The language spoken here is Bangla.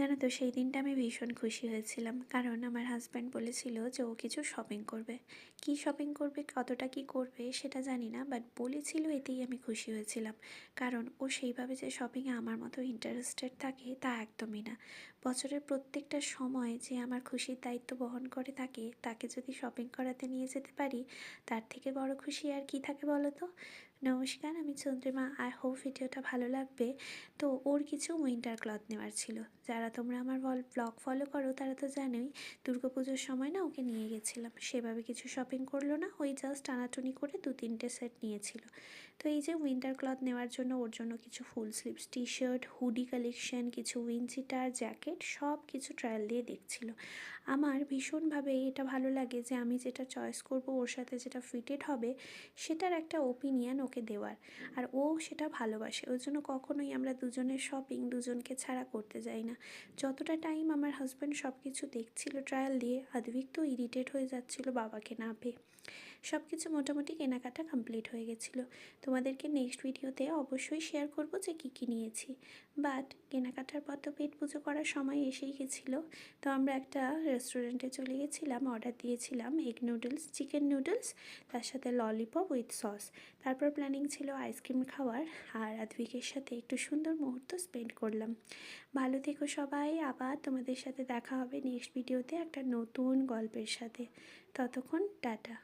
জানো তো সেই দিনটা আমি ভীষণ খুশি হয়েছিলাম, কারণ আমার হাজব্যান্ড বলেছিল যে ও কিছু শপিং করবে। কি শপিং করবে, কতটা কি করবে সেটা জানি না, বাট বলেছিল, এতেই আমি খুশি হয়েছিলাম। কারণ ও সেইভাবে যে শপিংয়ে আমার মতো ইন্টারেস্টেড থাকে তা একদমই না। বছরের প্রত্যেকটা সময় যে আমার খুশির দায়িত্ব বহন করে থাকে, তাকে যদি শপিং করাতে নিয়ে যেতে পারি, তার থেকে বড় খুশি আর কি থাকে বলো তো। নমস্কার, আমি চন্দ্রিমা। আই হোপ ভিডিওটা ভালো লাগবে। তো ওর কিছু উইন্টার ক্লথ নেওয়ার ছিল। যারা তোমরা আমার ব্লগ ফলো করো তারা তো জানোই, দুর্গাপুজোর সময় না ওকে নিয়ে গেছিলাম। সেভাবে কিছু শপিং করলো না, ওই জাস্ট টানাটুনি করে 2-3টে সেট নিয়েছিল। তো এই যে উইন্টার ক্লথ নেওয়ার জন্য ওর জন্য কিছু ফুল sleeves T shirt, hoodie collection, কিছু উইনচিটার জ্যাকেট, সব কিছু ট্রায়াল দিয়ে দেখছিল। আমার ভীষণভাবে এটা ভালো লাগে যে আমি যেটা চয়েস করব ওর সাথে যেটা ফিটেড হবে, সেটার একটা ওপিনিয়ন ওকে দেওয়ার। আর ও সেটা ভালোবাসে, ওই জন্য কখনোই আমরা দুজনের শপিং দুজনকে ছাড়া করতে যাই না। যতটা টাইম আমার হাজব্যান্ড সব কিছু দেখছিল ট্রায়াল দিয়ে, আদ্বিক তো ইরিটেট হয়ে যাচ্ছিল বাবাকে না পেয়ে। সব কিছু মোটামুটি কেনাকাটা কমপ্লিট হয়ে গেছিলো। তোমাদেরকে নেক্সট ভিডিওতে অবশ্যই শেয়ার করব যে কী নিয়েছি। বাট কেনাকাটার পর তো পেট পুজো করার সময় এসেই গেছিলো। তো আমরা একটা রেস্টুরেন্টে চলে গেছিলাম, অর্ডার দিয়েছিলাম এগ নুডলস, চিকেন নুডলস, তার সাথে ললিপপ উইথ সস। তারপর প্ল্যানিং ছিল আইসক্রিম খাওয়ার, আর আদ্বিকের সাথে একটু সুন্দর মুহূর্ত স্পেন্ড করলাম। ভালো থেকো সবাই, আবার তোমাদের সাথে দেখা হবে নেক্সট ভিডিওতে একটা নতুন গল্পের সাথে। ততক্ষণ টাটা।